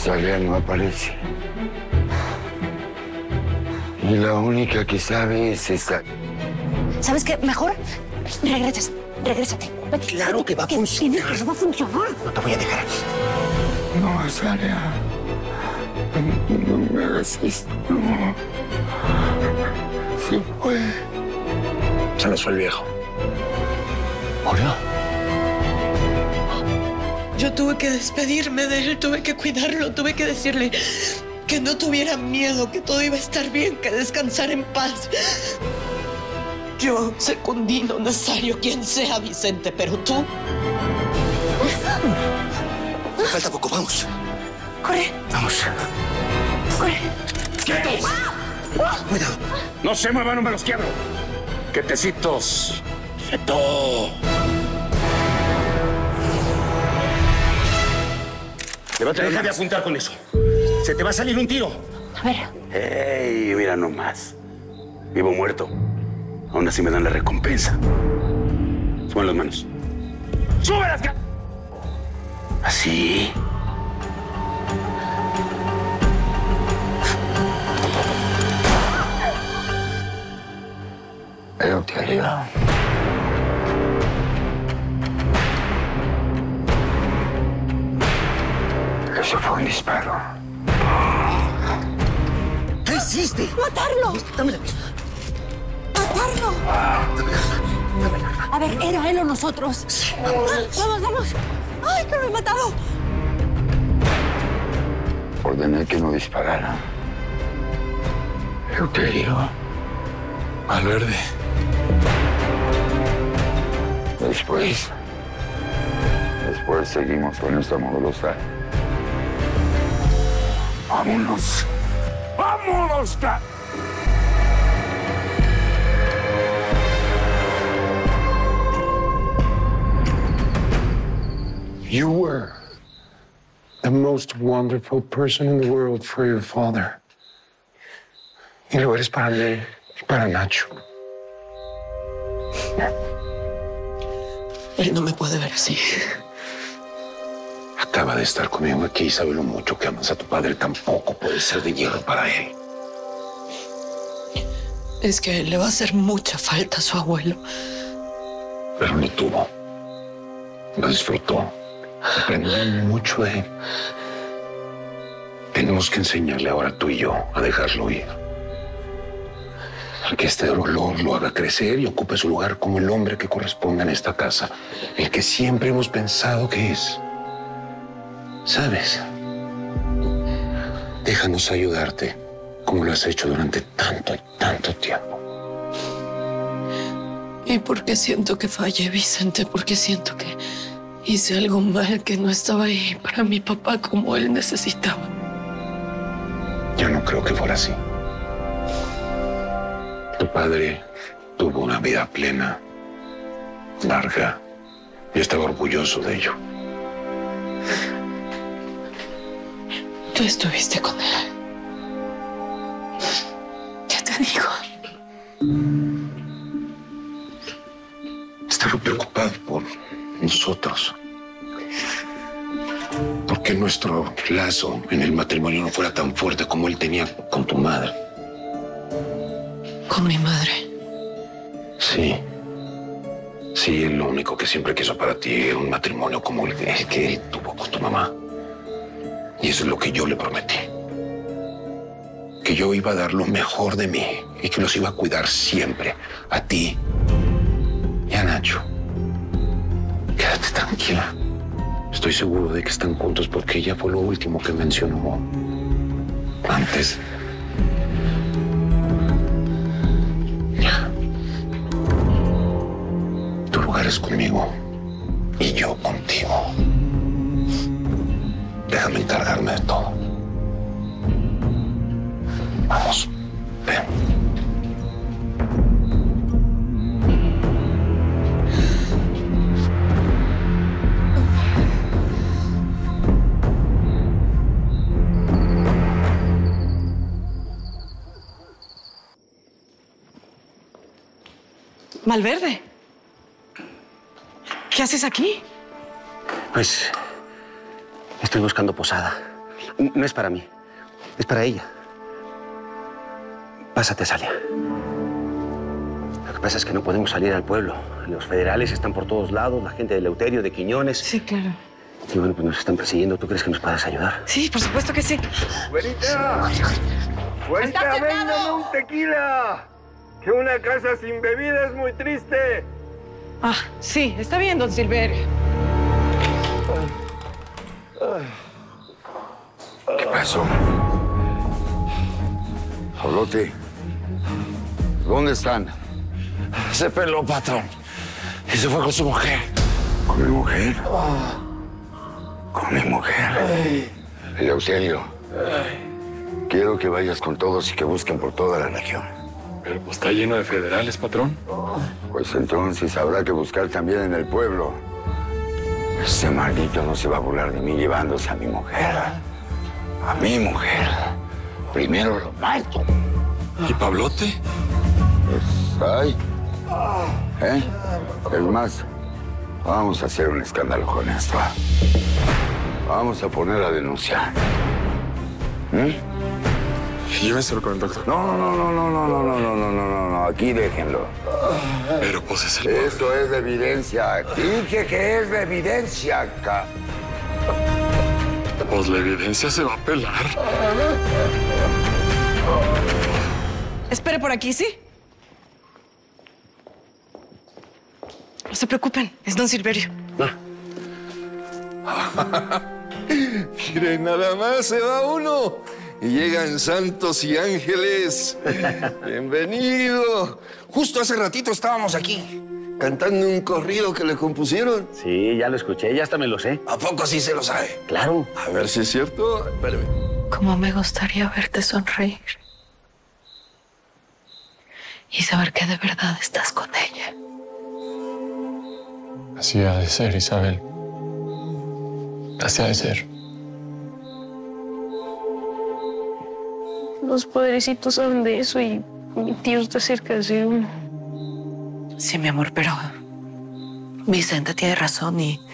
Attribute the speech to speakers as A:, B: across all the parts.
A: Rosalía no aparece. Y la única que sabe es esa.
B: ¿Sabes qué? Mejor regrésate.
C: Claro que va a funcionar.
B: Eso va a funcionar.
C: No te voy a dejar.
A: No, Rosalía. No me hagas esto, no. Se fue.
C: Se nos fue el viejo.
A: ¿Murió?
D: Yo tuve que despedirme de él, tuve que cuidarlo, tuve que decirle que no tuviera miedo, que todo iba a estar bien, que descansara en paz. Yo, Secundino, Nazario, quien sea, Vicente, pero tú...
C: Falta poco, vamos.
B: Corre.
A: Vamos.
B: Corre.
E: ¡Quietos!
C: Cuidado.
E: No se muevan, no me los quiebro. Quietecitos. ¡Quieto! Deja de apuntar con eso. Se te va a salir un tiro.
B: A ver.
E: ¡Ey! Mira nomás. Vivo o muerto. Aún así me dan la recompensa. Suban las manos. ¡Sube las manos! Así.
A: Pero te ayuda. Eso fue un disparo.
C: ¿Qué hiciste?
B: ¡Matarlo!
C: Dame la pistola.
B: ¡Matarlo! A ver, ¿era él o nosotros?
C: Sí, vamos.
B: Vamos. ¡Ay, que lo he matado!
A: Ordené que no disparara. Euterio. Valverde. Después seguimos con nuestra modolosa. ¡Vámonos! ¡Vámonos!
F: You were the most wonderful person in the world for your father. Y lo eres para mí y para Nacho.
D: Él no me puede ver así.
F: Acaba de estar conmigo aquí y sabe lo mucho que amas a tu padre. Tampoco puede ser de hierro para él.
D: Es que le va a hacer mucha falta a su abuelo.
F: Pero lo tuvo. Lo disfrutó. Aprendí mucho de él. Tenemos que enseñarle ahora tú y yo a dejarlo ir. A que este dolor lo haga crecer y ocupe su lugar como el hombre que corresponde en esta casa. El que siempre hemos pensado que es. ¿Sabes? Déjanos ayudarte como lo has hecho durante tanto y tanto tiempo.
D: ¿Y por qué siento que fallé, Vicente? Porque siento que hice algo mal, que no estaba ahí para mi papá como él necesitaba.
F: Yo no creo que fuera así. Tu padre tuvo una vida plena, larga, y estaba orgulloso de ello.
D: Tú estuviste con él. ¿Qué te digo?
F: Estaba preocupado por nosotros. Porque nuestro lazo en el matrimonio no fuera tan fuerte como él tenía con tu madre.
D: ¿Con mi madre?
F: Sí. Sí, lo único que siempre quiso para ti era un matrimonio como el que él tuvo con tu mamá. Y eso es lo que yo le prometí. Que yo iba a dar lo mejor de mí y que los iba a cuidar siempre. A ti y a Nacho. Quédate tranquila. Estoy seguro de que están juntos porque ella fue lo último que mencionó antes. Ya. Tu lugar es conmigo y yo contigo. Déjame encargarme de todo. Vamos, ven.
D: Valverde, ¿qué haces aquí?
C: Pues estoy buscando posada. No es para mí. Es para ella. Pásate, Salia. Lo que pasa es que no podemos salir al pueblo. Los federales están por todos lados, la gente de Eleuterio, de Quiñones.
D: Sí, claro.
C: Y bueno, pues nos están persiguiendo. ¿Tú crees que nos puedas ayudar?
D: Sí, por supuesto que sí.
G: ¡Güerita! ¡Güerita, véndame un tequila! Que una casa sin bebida es muy triste.
D: Ah, sí, está bien, don Silverio.
A: ¿Qué pasó? Pablote, ¿dónde están?
H: Se peló, patrón. Y se fue con su mujer.
A: ¿Con mi mujer? ¿Con mi mujer? Eleuterio, quiero que vayas con todos y que busquen por toda la región.
I: Pero pues está lleno de federales, patrón.
A: Pues entonces habrá que buscar también en el pueblo. Este maldito no se va a burlar de mí llevándose a mi mujer. A mi mujer. Primero lo mato.
I: ¿Y Pablote?
A: Pues, ay. Es más, vamos a hacer un escándalo con esto. Vamos a poner a denunciar.
I: Llévenselo con el doctor.
A: No, aquí déjenlo.
I: Pero pues es el...
A: Esto es de evidencia. Dije que es de evidencia acá.
I: Pues la evidencia se va a pelar.
D: Espere por aquí, ¿sí? No se preocupen, es don Silverio.
G: Miren, nada más se va uno. Y llegan santos y ángeles. Bienvenido. Justo hace ratito estábamos aquí, cantando un corrido que le compusieron.
C: Sí, ya lo escuché, ya hasta me lo sé.
G: ¿A poco sí se lo sabe?
C: Claro.
G: A ver si es cierto. Espérame.
J: Cómo me gustaría verte sonreír. Y saber que de verdad estás con ella.
I: Así ha de ser, Isabel. Así ha de ser.
J: Los padrecitos saben de eso y mi tío está cerca de ese uno. Sí, mi amor, pero Vicente tiene razón y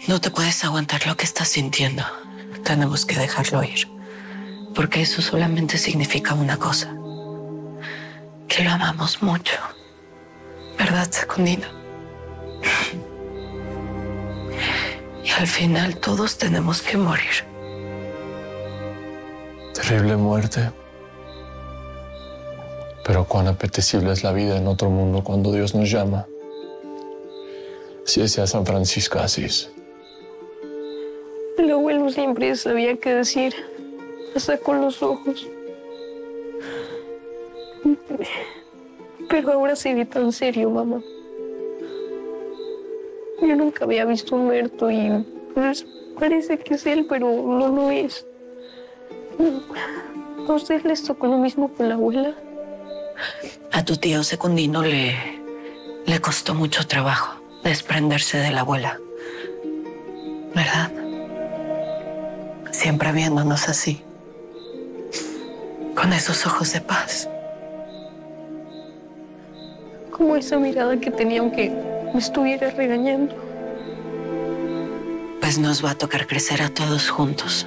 J: no te puedes aguantar lo que estás sintiendo. Tenemos que dejarlo ir, porque eso solamente significa una cosa, que lo amamos mucho. ¿Verdad, Secundino? Y al final todos tenemos que morir.
I: Terrible muerte. Pero cuán apetecible es la vida en otro mundo cuando Dios nos llama. Si decía San Francisco de Asís.
J: El abuelo siempre sabía qué decir, hasta con los ojos. Pero ahora se ve tan serio, mamá. Yo nunca había visto un muerto y pues, parece que es él, pero no lo es. ¿A usted les tocó lo mismo con la abuela? A tu tío Secundino le costó mucho trabajo desprenderse de la abuela, ¿verdad? Siempre viéndonos así, con esos ojos de paz. Como esa mirada que tenía aunque me estuviera regañando. Pues nos va a tocar crecer a todos juntos.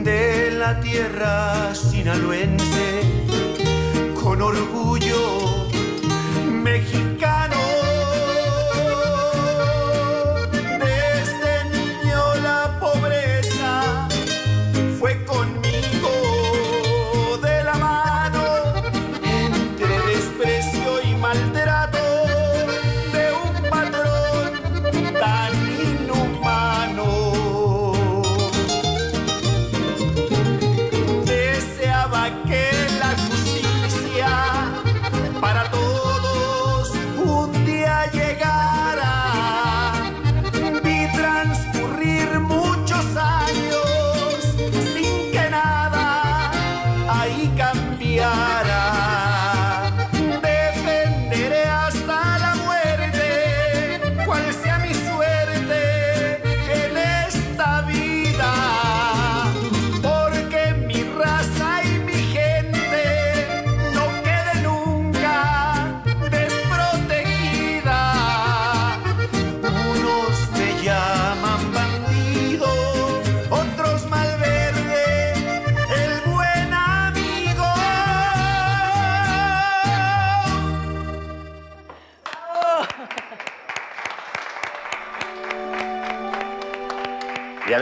K: De la tierra sinaloense, con orgullo mexicano. Desde niño la pobreza fue conmigo de la mano, entre desprecio y maltrato de un patrón tan inhumano. Deseaba que la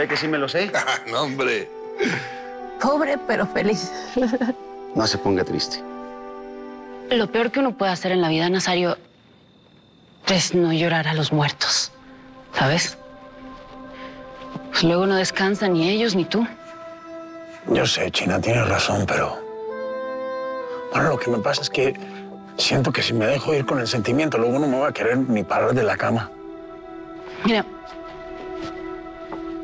C: ¿Cree que sí me lo sé?
G: No, hombre.
J: Pobre, pero feliz.
C: No se ponga triste.
J: Lo peor que uno puede hacer en la vida, Nazario, es no llorar a los muertos, ¿sabes? Pues luego no descansan ni ellos ni tú.
L: Yo sé, China, tienes razón, pero... Bueno, lo que me pasa es que siento que si me dejo ir con el sentimiento, luego no me voy a querer ni parar de la cama.
J: Mira,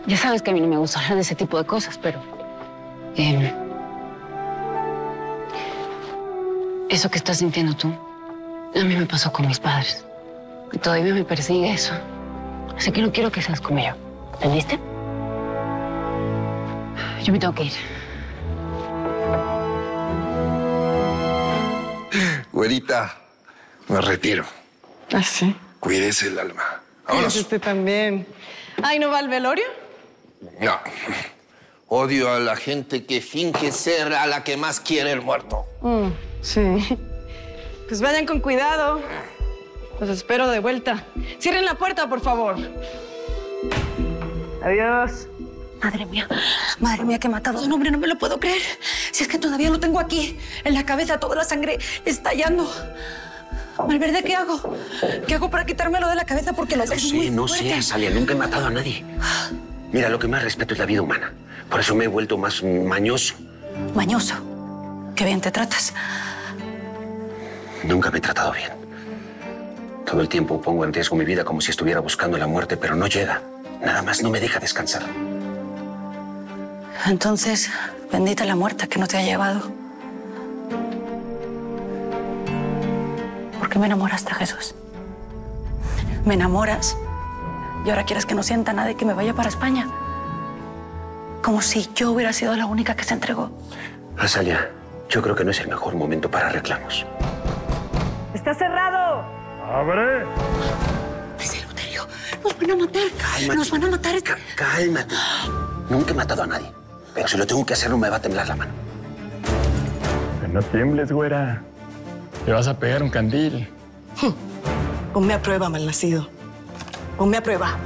J: ya sabes que a mí no me gusta hablar de ese tipo de cosas, pero... eso que estás sintiendo tú, a mí me pasó con mis padres. Y todavía me persigue eso. Así que no quiero que seas como yo. ¿Entendiste? Yo me tengo que ir.
G: Güerita, me retiro.
D: ¿Ah, sí?
G: Cuídese el alma. Vámonos.
D: Usted también. Ay, ¿no va al velorio?
G: No. Odio a la gente que finge ser a la que más quiere el muerto.
D: Sí. Pues vayan con cuidado. Los espero de vuelta. Cierren la puerta, por favor. Adiós.
B: Madre mía, que he matado a un hombre, no me lo puedo creer. Si es que todavía lo tengo aquí, en la cabeza, toda la sangre estallando. Malverde, ¿qué hago? ¿Qué hago para quitármelo de la cabeza? Porque lo es muy
C: No
B: fuerte.
C: sé, Azalia, nunca he matado a nadie. Mira, lo que más respeto es la vida humana. Por eso me he vuelto más mañoso.
B: Mañoso. Qué bien te tratas.
C: Nunca me he tratado bien. Todo el tiempo pongo en riesgo mi vida como si estuviera buscando la muerte, pero no llega. Nada más no me deja descansar.
B: Entonces, bendita la muerte que no te ha llevado. ¿Por qué me enamoraste, Jesús? Me enamoras y ahora quieres que no sienta nada y que me vaya para España. Como si yo hubiera sido la única que se entregó.
C: Azalia, yo creo que no es el mejor momento para reclamos.
D: ¡Está cerrado!
L: ¡Abre!
B: Es el Eleuterio. Nos van a matar.
C: Cálmate.
B: Nos van a matar.
C: Cálmate. Nunca he matado a nadie. Pero si lo tengo que hacer, no me va a temblar la mano.
I: No tiembles, güera. Le vas a pegar un candil.
D: Ponme a prueba, malnacido. Ponme a prueba.